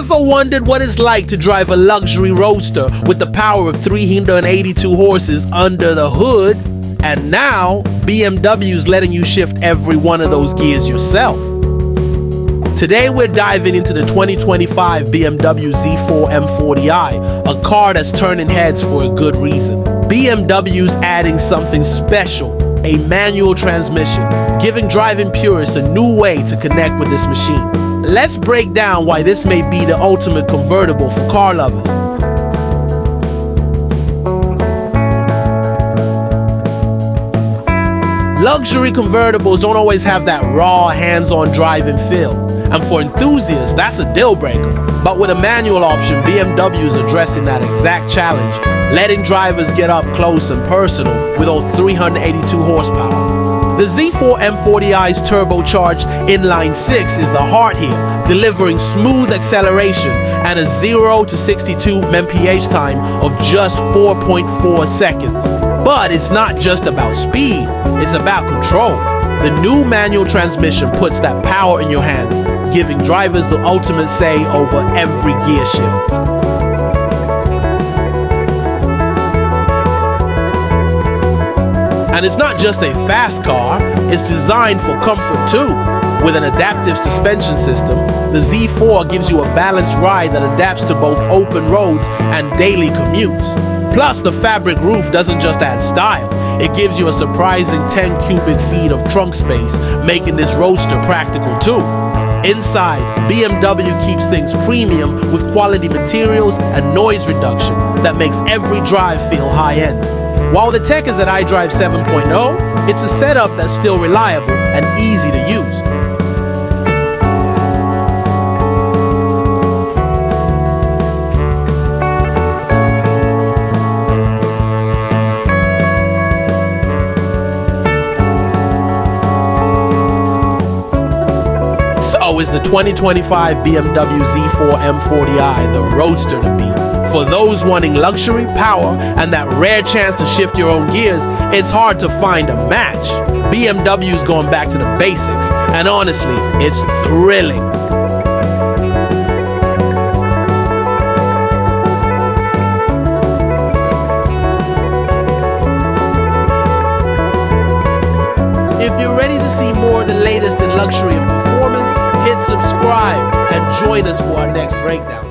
Ever wondered what it's like to drive a luxury roadster with the power of 382 horses under the hood? And now, BMW's letting you shift every one of those gears yourself. Today we're diving into the 2025 BMW Z4 M40i, a car that's turning heads for a good reason. BMW's adding something special, a manual transmission, giving driving purists a new way to connect with this machine. Let's break down why this may be the ultimate convertible for car lovers. Luxury convertibles don't always have that raw, hands-on driving feel. And for enthusiasts, that's a deal breaker. But with a manual option, BMW is addressing that exact challenge, letting drivers get up close and personal with those 382 horsepower. The Z4 M40i's turbocharged inline-six is the heart here, delivering smooth acceleration and a 0 to 62 mph time of just 4.4 seconds. But it's not just about speed, it's about control. The new manual transmission puts that power in your hands, giving drivers the ultimate say over every gear shift. And it's not just a fast car, it's designed for comfort too. With an adaptive suspension system, the Z4 gives you a balanced ride that adapts to both open roads and daily commutes. Plus, the fabric roof doesn't just add style, it gives you a surprising 10 cubic feet of trunk space, making this roadster practical too. Inside, BMW keeps things premium with quality materials and noise reduction that makes every drive feel high-end. While the tech is at iDrive 7.0, it's a setup that's still reliable and easy to use. So is the 2025 BMW Z4 M40i the roadster to beat? For those wanting luxury, power, and that rare chance to shift your own gears, it's hard to find a match. BMW's going back to the basics, and honestly, it's thrilling. If you're ready to see more of the latest in luxury and performance, hit subscribe and join us for our next breakdown.